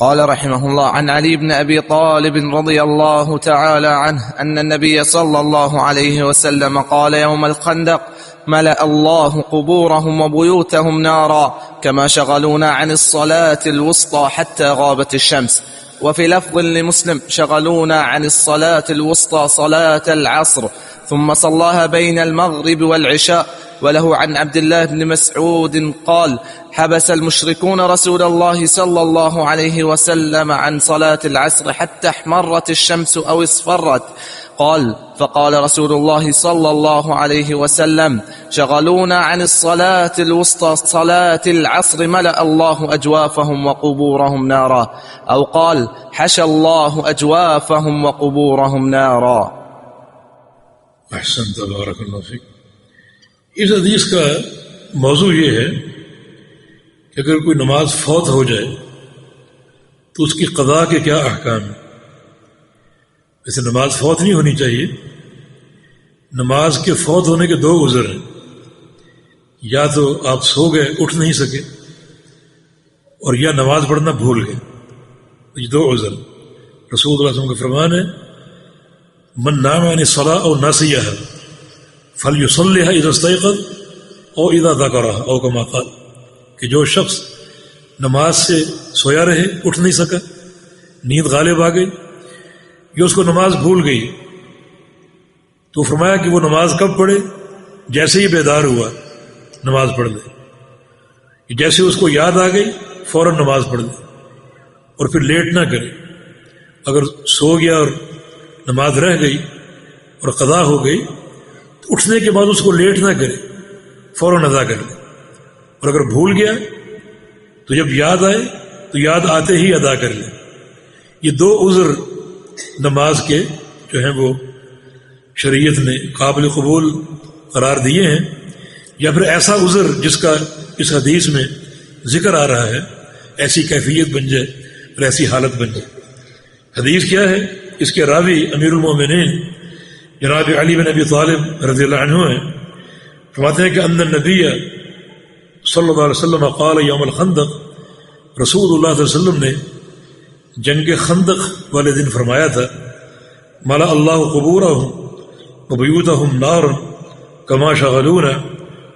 قال رحمه الله: عن علي بن أبي طالب رضي الله تعالى عنه أن النبي صلى الله عليه وسلم قال يوم الخندق: ملأ الله قبورهم وبيوتهم نارا كما شغلونا عن الصلاة الوسطى حتى غابت الشمس. وفي لفظ لمسلم: شغلونا عن الصلاة الوسطى صلاة العصر ثم صلاها بين المغرب والعشاء. وله عن عبد الله بن مسعود قال: حبس المشركون رسول الله صلى الله عليه وسلم عن صلاة العصر حتى احمرت الشمس أو اصفرت. قال: فقال رسول الله صلى الله عليه وسلم: شغلونا عن الصلاة الوسطى صلاة العصر ملأ الله أجوافهم وقبورهم نارا. أو قال: حشى الله أجوافهم وقبورهم نارا. احسن، تبارک اللہ فیک۔ اس حدیث کا موضوع یہ ہے کہ اگر کوئی نماز فوت ہو جائے تو اس کی قضاء کے کیا احکام ہیں۔ ویسے نماز فوت نہیں ہونی چاہیے، نماز کے فوت ہونے کے دو عذر ہیں، یا تو آپ سو گئے اٹھ نہیں سکے، اور یا نماز پڑھنا بھول گئے، یہ دو عذر۔ رسول اللہ صلی اللہ علیہ وسلم کا فرمان ہے: من نام عن الصلاة او نسیها فلیصلیها اذا استيقظ او اذا ذکرها او کما قال، کہ جو شخص نماز سے سویا رہے، اٹھ نہیں سکا، نیند غالب آ گئی، یا اس کو نماز بھول گئی، تو فرمایا کہ وہ نماز کب پڑھے؟ جیسے ہی بیدار ہوا نماز پڑھ لے، جیسے اس کو یاد آ گئی فوراً نماز پڑھ لے، اور پھر لیٹ نہ کرے۔ اگر سو گیا اور نماز رہ گئی اور قضا ہو گئی تو اٹھنے کے بعد اس کو لیٹ نہ کرے، فوراً ادا کر لے، اور اگر بھول گیا تو جب یاد آئے تو یاد آتے ہی ادا کر لے۔ یہ دو عذر نماز کے جو ہیں وہ شریعت نے قابل قبول قرار دیے ہیں، یا پھر ایسا عذر جس کا اس حدیث میں ذکر آ رہا ہے، ایسی کیفیت بن جائے اور ایسی حالت بن جائے۔ حدیث کیا ہے؟ اس کے راوی امیر المومنین جناب علی بن ابی طالب رضی اللہ عنہ ہیں، فرماتے ہیں کہ ان النبی صلی اللہ علیہ وسلم قال یوم الخندق، رسول اللہ صلی اللہ علیہ وسلم نے جنگ خندق والے دن فرمایا تھا: ملأ اللہ قبورهم وبیوتهم نارا کما شغلونا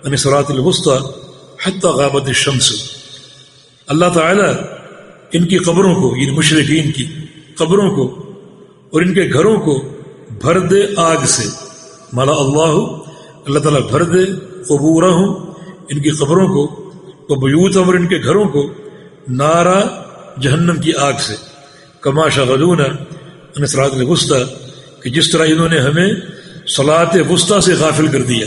عن الصلاة الوسطى حتى غابت الشمس۔ اللہ تعالیٰ ان کی قبروں کو، یعنی مشرکین کی قبروں کو اور ان کے گھروں کو بھر دے آگ سے۔ مالا اللہ تعالیٰ بھر دے قبورہم، ان کی قبروں کو، وبیوتہم، اور ان کے گھروں کو، نارا، جہنم کی آگ سے، کما شغلونا عن الصلاۃ الوسطی، کہ جس طرح انہوں نے ہمیں صلاۃ وسطیٰ سے غافل کر دیا۔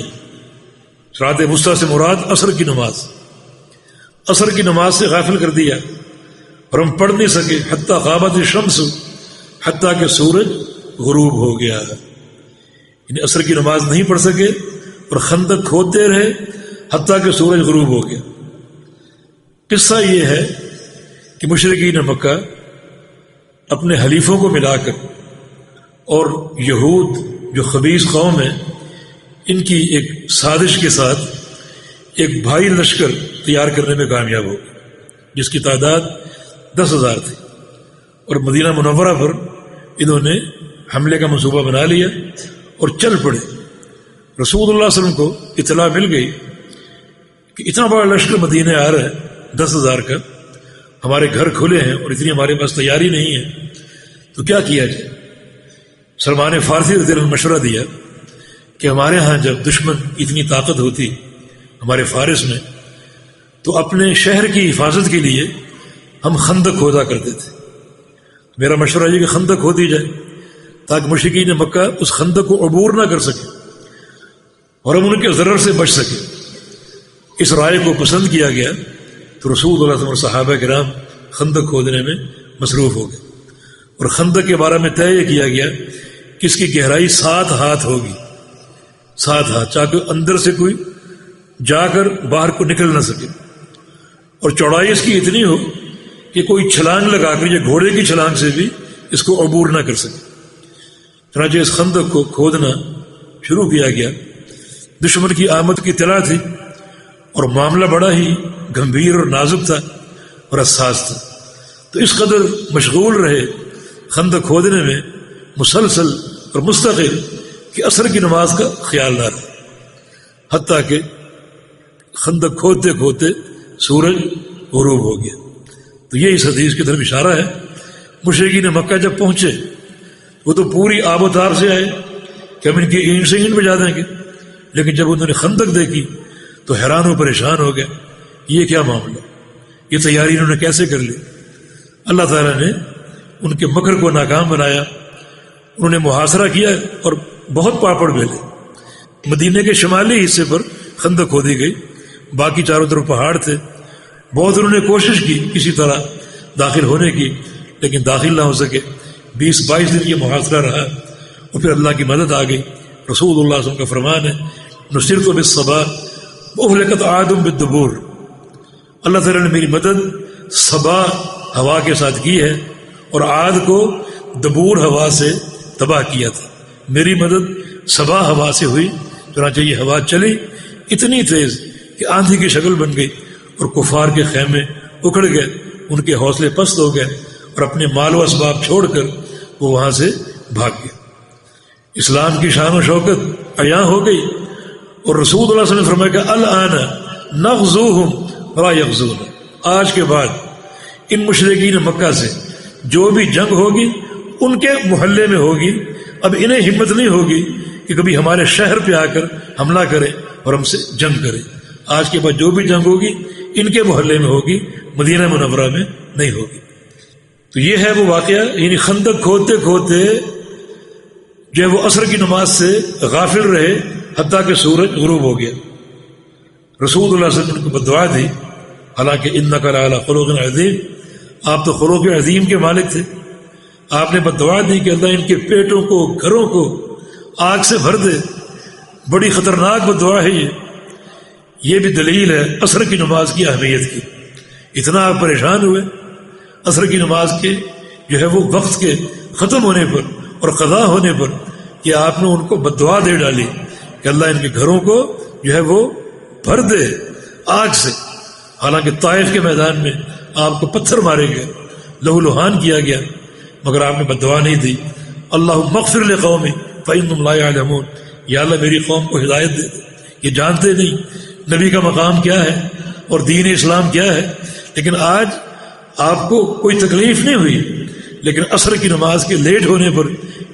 صلاۃ وسطیٰ سے مراد عصر کی نماز، عصر کی نماز سے غافل کر دیا اور ہم پڑھ نہیں سکے، حتی غابت الشمس، حتیٰ کہ سورج غروب ہو گیا، یعنی عصر کی نماز نہیں پڑھ سکے اور خندق کھودتے رہے حتیٰ کہ سورج غروب ہو گیا۔ قصہ یہ ہے کہ مشرکین مکہ اپنے حلیفوں کو ملا کر اور یہود جو خبیث قوم ہے، ان کی ایک سازش کے ساتھ ایک بھاری لشکر تیار کرنے میں کامیاب ہو گئے، جس کی تعداد 10,000 تھی، اور مدینہ منورہ پر انہوں نے حملے کا منصوبہ بنا لیا اور چل پڑے۔ رسول اللہ صلی اللہ علیہ وسلم کو اطلاع مل گئی کہ اتنا بڑا لشکر مدینہ آ رہا ہے 10,000 کا، ہمارے گھر کھلے ہیں اور اتنی ہمارے پاس تیاری نہیں ہے، تو کیا کیا جائے؟ سلمان فارسی رضی اللہ عنہ نے مشورہ دیا کہ ہمارے ہاں جب دشمن اتنی طاقت ہوتی ہمارے فارس میں، تو اپنے شہر کی حفاظت کے لیے ہم خندق کھودا کرتے تھے۔ میرا مشورہ یہ کہ خندق کھودی جائے تاکہ مشرکین مکہ اس خندق کو عبور نہ کر سکے اور ہم ان کے ضرر سے بچ سکے۔ اس رائے کو پسند کیا گیا تو رسول اللہ صلی اللہ علیہ وسلم اور صحابہ کرام خندق کھودنے میں مصروف ہو گئے، اور خندق کے بارے میں طے کیا گیا کہ اس کی گہرائی 7 ہاتھ ہوگی، 7 ہاتھ، تاکہ اندر سے کوئی جا کر باہر کو نکل نہ سکے، اور چوڑائی اس کی اتنی ہو کہ کوئی چھلانگ لگا کر یا گھوڑے کی چھلانگ سے بھی اس کو عبور نہ کر سکے۔ چنانچہ اس خندق کو کھودنا شروع کیا گیا۔ دشمن کی آمد کی اطلاع تھی اور معاملہ بڑا ہی گمبھیر اور نازک تھا اور حساس تھا، تو اس قدر مشغول رہے خندق کھودنے میں مسلسل اور مستقل کہ عصر کی نماز کا خیال نہ رہا، حتیٰ کہ خندق کھودتے کھودتے سورج غروب ہو گیا۔ تو یہ اس حدیث کی طرف اشارہ ہے۔ مشرکین مکہ جب پہنچے وہ تو پوری آب و تاب سے آئے کہ ہم ان کی اینٹ سے اینٹ بجا دیں گے، لیکن جب انہوں نے خندق دیکھی تو حیران و پریشان ہو گیا، یہ کیا معاملہ، یہ تیاری انہوں نے کیسے کر لی؟ اللہ تعالیٰ نے ان کے مکر کو ناکام بنایا، انہوں نے محاصرہ کیا اور بہت پاپڑ بیلے۔ مدینے کے شمالی حصے پر خندق کھودی گئی، باقی چاروں طرف پہاڑ تھے، بہت انہوں نے کوشش کی کسی طرح داخل ہونے کی، لیکن داخل نہ ہو سکے۔ 20-22 دن یہ محاصرہ رہا اور پھر اللہ کی مدد آ گئی۔ رسول اللہ صلی اللہ علیہ وسلم کا فرمان ہے، نصرت بالصبا واہلکت عاد بالدبور، اللہ تعالیٰ نے میری مدد صبا ہوا کے ساتھ کی ہے اور عاد کو دبور ہوا سے تباہ کیا تھا۔ میری مدد صبا ہوا سے ہوئی، چنانچہ یہ ہوا چلی اتنی تیز کہ آندھی کی شکل بن گئی اور کفار کے خیمے اکھڑ گئے، ان کے حوصلے پست ہو گئے اور اپنے مال و اسباب چھوڑ کر وہ وہاں سے بھاگ گئے۔ اسلام کی شان و شوکت عیاں ہو گئی اور رسول اللہ صلی اللہ علیہ وسلم نے فرمایا کہ الآن نغزوہم ولا یغزون، آج کے بعد ان مشرکین مکہ سے جو بھی جنگ ہوگی ان کے محلے میں ہوگی، اب انہیں ہمت نہیں ہوگی کہ کبھی ہمارے شہر پہ آ کر حملہ کرے اور ہم سے جنگ کرے۔ آج کے بعد جو بھی جنگ ہوگی ان کے محلے میں ہوگی، مدینہ منورہ میں نہیں ہوگی۔ تو یہ ہے وہ واقعہ، یعنی خندق کھودتے کھودتے جو ہے وہ عصر کی نماز سے غافل رہے حتیٰ کہ سورج غروب ہو گیا۔ رسول اللہ صلی اللہ علیہ وسلم کو بدعا دی، حالانکہ انک لعلی خلق عظیم، آپ تو خلق عظیم کے مالک تھے، آپ نے بدعا دی کہ اللہ ان کے پیٹوں کو گھروں کو آگ سے بھر دے۔ بڑی خطرناک بدعا ہے یہ بھی دلیل ہے عصر کی نماز کی اہمیت کی۔ اتنا آپ پریشان ہوئے عصر کی نماز کے جو ہے وہ وقت کے ختم ہونے پر اور قضا ہونے پر کہ آپ نے ان کو بددعا دے ڈالی کہ اللہ ان کے گھروں کو جو ہے وہ بھر دے آگ سے۔ حالانکہ طائف کے میدان میں آپ کو پتھر مارے گئے، لہو لہان کیا گیا، مگر آپ نے بددعا نہیں دی۔ اللہم اغفر لقومی فإنہم لا یعلمون، یا اللہ میری قوم کو ہدایت دے دے، یہ جانتے نہیں نبی کا مقام کیا ہے اور دین اسلام کیا ہے۔ لیکن آج آپ کو کوئی تکلیف نہیں ہوئی، لیکن عصر کی نماز کے لیٹ ہونے پر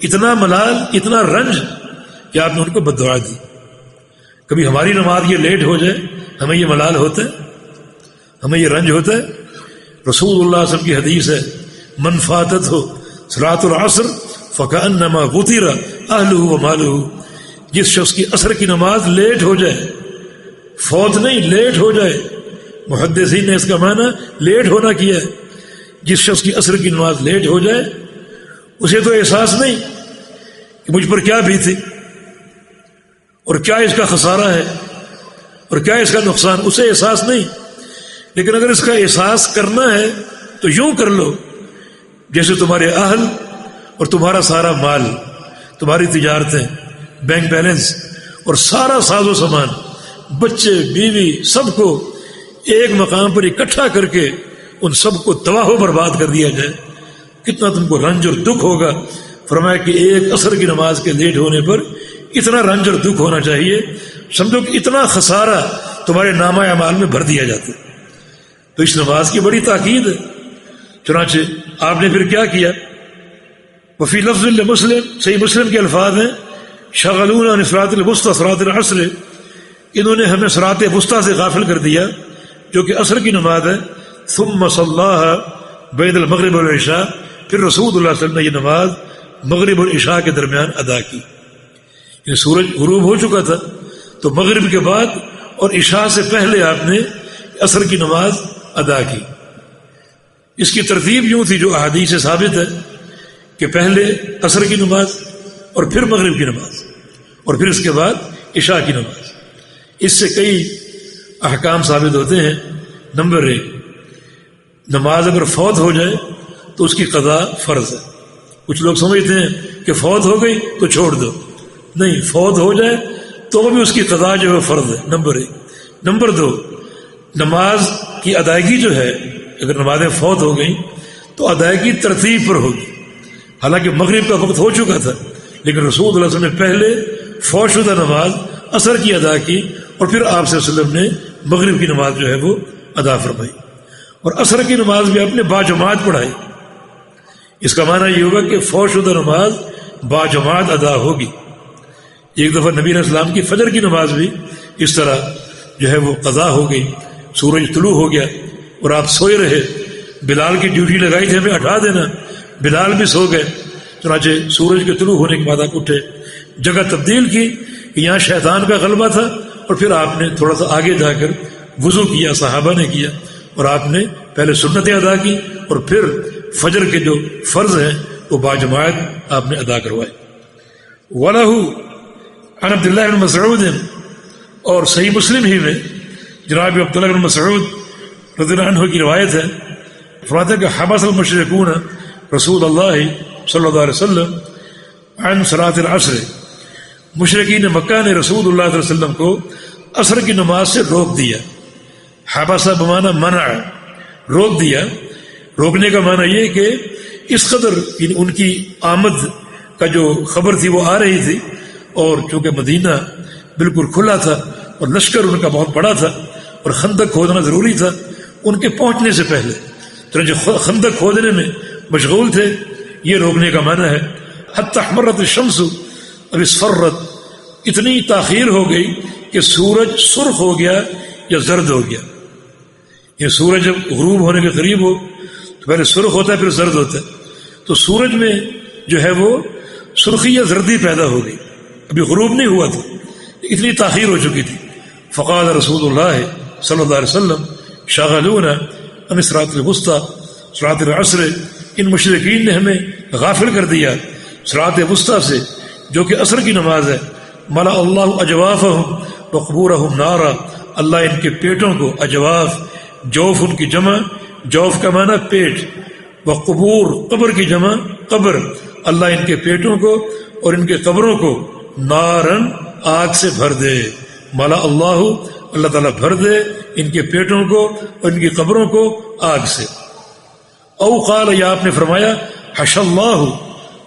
اتنا ملال، اتنا رنج کہ آپ نے ان کو بددعا دی۔ کبھی ہماری نماز یہ لیٹ ہو جائے ہمیں یہ ملال ہوتا ہے، ہمیں یہ رنج ہوتا ہے۔ رسول اللہ صلی اللہ علیہ وسلم کی حدیث ہے، من فاتت ہو صلاۃ العصر فکأنما غتر اہلہ ومالہ، جس شخص کی عصر کی نماز لیٹ ہو جائے، فوت نہیں لیٹ ہو جائے، محدثین نے اس کا معنی لیٹ ہونا کیا ہے، جس شخص کی عصر کی نماز لیٹ ہو جائے اسے تو احساس نہیں کہ مجھ پر کیا بیتی اور کیا اس کا خسارہ ہے اور کیا اس کا نقصان، اسے احساس نہیں۔ لیکن اگر اس کا احساس کرنا ہے تو یوں کر لو جیسے تمہارے اہل اور تمہارا سارا مال، تمہاری تجارتیں، بینک بیلنس اور سارا ساز و سامان، بچے بیوی سب کو ایک مقام پر اکٹھا کر کے ان سب کو تباہ و برباد کر دیا جائے، کتنا تم کو رنج اور دکھ ہوگا۔ فرمایا کہ ایک عصر کی نماز کے لیٹ ہونے پر اتنا رنج اور دکھ ہونا چاہیے، سمجھو کہ اتنا خسارہ تمہارے نامہ اعمال میں بھر دیا جاتا ہے۔ تو اس نماز کی بڑی تاکید ہے۔ چنانچہ آپ نے پھر کیا کیا؟ وفی لفظ مسلم، صحیح مسلم کے الفاظ ہیں، شغلونا عن صلاۃ الوسطی صلاۃ العصر، انہوں نے ہمیں صلاۃ وسطی سے غافل کر دیا جو کہ عصر کی نماز ہے۔ ثم صلاها بین المغرب والعشاء، پھر رسول اللہ صلی اللہ علیہ وسلم نے یہ نماز مغرب اور عشاء کے درمیان ادا کی۔ یہ سورج غروب ہو چکا تھا تو مغرب کے بعد اور عشاء سے پہلے آپ نے عصر کی نماز ادا کی۔ اس کی ترتیب یوں تھی جو احادیث سے ثابت ہے کہ پہلے عصر کی نماز اور پھر مغرب کی نماز اور پھر اس کے بعد عشاء کی نماز۔ اس سے کئی احکام ثابت ہوتے ہیں۔ نمبر 1، نماز اگر فوت ہو جائے تو اس کی قضا فرض ہے۔ کچھ لوگ سمجھتے ہیں کہ فوت ہو گئی تو چھوڑ دو، نہیں، فوت ہو جائے تو بھی اس کی قضا جو ہے فرض ہے، نمبر 1۔ نمبر 2، نماز کی ادائیگی جو ہے، اگر نمازیں فوت ہو گئیں تو ادائیگی ترتیب پر ہوگی. حالانکہ مغرب کا وقت ہو چکا تھا، لیکن رسول اللہ علیہ وسلم نے پہلے فوت شدہ نماز عصر کی ادا کی اور پھر آپ صلی اللہ علیہ وسلم نے مغرب کی نماز جو ہے وہ ادا فرمائی، اور عصر کی نماز بھی آپ نے باجماعت پڑھائی. اس کا معنی یہ ہوگا کہ فوت شدہ نماز باجماعت ادا ہوگی. ایک دفعہ نبی علیہ السلام کی فجر کی نماز بھی اس طرح جو ہے وہ قضا ہو گئی. سورج طلوع ہو گیا اور آپ سوئے رہے. بلال کی ڈیوٹی لگائی تھی ہمیں اٹھا دینا، بلال بھی سو گئے. چنانچہ سورج کے طلوع ہونے کے بعد آپ اٹھے، جگہ تبدیل کی کہ یہاں شیطان کا غلبہ تھا، اور پھر آپ نے تھوڑا سا آگے جا کر وضو کیا، صحابہ نے کیا، اور آپ نے پہلے سنتیں ادا کی اور پھر فجر کے جو فرض ہیں وہ باجماعت آپ نے ادا کروائے. وَلَهُ عن عبد اللہ بن مسعود، اور صحیح مسلم ہی میں جناب عبداللہ بن مسعود رضی اللہ عنہ کی روایت ہے، فرماتے ہیں کہ حبس المشرکون رسول اللہ صلی اللہ علیہ وسلم عن صلاۃ العصر، مشرکین مکہ نے رسول اللہ علیہ وسلم کو عصر کی نماز سے روک دیا. حبس بمعنی منع، روک دیا. روکنے کا معنی یہ کہ اس قدر یعنی ان کی آمد کا جو خبر تھی وہ آ رہی تھی، اور چونکہ مدینہ بالکل کھلا تھا اور لشکر ان کا بہت بڑا تھا اور خندق کھودنا ضروری تھا ان کے پہنچنے سے پہلے، چنانچہ خندق کھودنے میں مشغول تھے. یہ روکنے کا معنی ہے. حتی احمرت الشمس اب اصفرت، اتنی تاخیر ہو گئی کہ سورج سرخ ہو گیا یا زرد ہو گیا. یہ سورج جب غروب ہونے کے قریب ہو تو پہلے سرخ ہوتا ہے پھر زرد ہوتا ہے، تو سورج میں جو ہے وہ سرخی یا زردی پیدا ہو گئی، ابھی غروب نہیں ہوا تھا، اتنی تاخیر ہو چکی تھی. فقال رسول اللہ صلی اللہ علیہ وسلم شاغلونا عن صلاۃ الوسطی صلاۃ العصر، ان مشرکین نے ہمیں غافل کر دیا صلاۃ وسطی سے جو کہ عصر کی نماز ہے. ملا اللہ اجوافہم وقبورہم نارا، اللہ ان کے پیٹوں کو، اجواف جوف ان کی جمع، جوف کا معنی پیٹ، وقبور قبر کی جمع قبر، اللہ ان کے پیٹوں کو اور ان کے قبروں کو نارن آگ سے بھر دے. ملا اللہ، اللہ تعالیٰ بھر دے ان کے پیٹوں کو اور ان کی قبروں کو آگ سے. او قال، یا آپ نے فرمایا حش اللہ،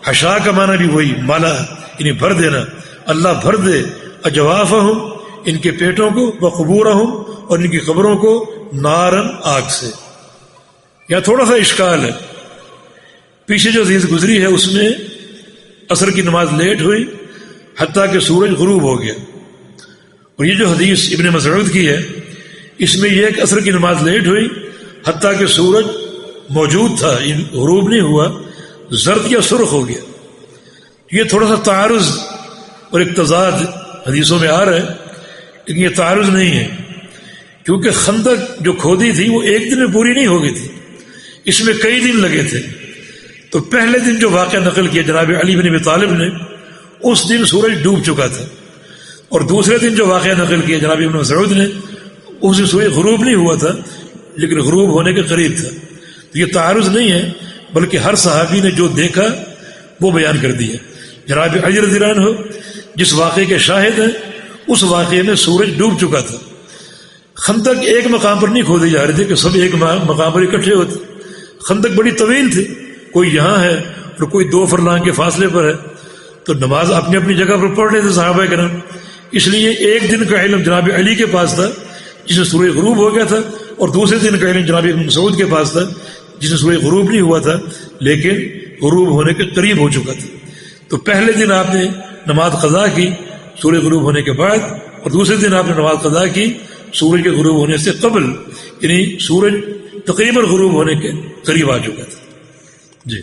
حشا کا معنی بھی وہی مالا یعنی بھر دینا، اللہ بھر دے اجوافہم ان کے پیٹوں کو، وقبورہم اور ان کی قبروں کو نارن آگ سے. یا تھوڑا سا اشکال ہے، پیچھے جو حدیث گزری ہے اس میں عصر کی نماز لیٹ ہوئی حتیٰ کہ سورج غروب ہو گیا، اور یہ جو حدیث ابن مسعود کی ہے اس میں یہ کہ عصر کی نماز لیٹ ہوئی حتیٰ کہ سورج موجود تھا، غروب نہیں ہوا، زرد یا سرخ ہو گیا. یہ تھوڑا سا تعارض اور ایک تضاد حدیثوں میں آ رہا ہے، لیکن یہ تعارض نہیں ہے، کیونکہ خندق جو کھودی تھی وہ ایک دن میں پوری نہیں ہو گئی تھی، اس میں کئی دن لگے تھے. تو پہلے دن جو واقعہ نقل کیا جناب علی بن ابی طالب نے، اس دن سورج ڈوب چکا تھا، اور دوسرے دن جو واقعہ نقل کیا جناب ابن مسعود نے، اس دن سورج غروب نہیں ہوا تھا لیکن غروب ہونے کے قریب تھا. تو یہ تعارض نہیں ہے، بلکہ ہر صحابی نے جو دیکھا وہ بیان کر دیا. جناب علی رضی اللہ عنہ جس واقعے کے شاہد ہیں اس واقعے میں سورج ڈوب چکا تھا. خندق ایک مقام پر نہیں کھودی جا رہے تھے کہ سب ایک مقام پر اکٹھے ہوتے، خندق بڑی طویل تھی، کوئی یہاں ہے اور کوئی 2 فرلانگ کے فاصلے پر ہے، تو نماز اپنی اپنی جگہ پر پڑھ رہے تھے صحابہ کرام. اس لیے ایک دن کا علم جناب علی کے پاس تھا جس میں سورج غروب ہو گیا تھا، اور دوسرے دن کا علم جناب ابن مسعود کے پاس تھا جس میں سورج غروب نہیں ہوا تھا لیکن غروب ہونے کے قریب ہو چکا تھا. تو پہلے دن آپ نے نماز قضا کی سورج غروب ہونے کے بعد، اور دوسرے دن آپ نے نماز قضا کی سورج کے غروب ہونے سے قبل، یعنی سورج تقریباً غروب ہونے کے قریب آ چکا تھا. جی.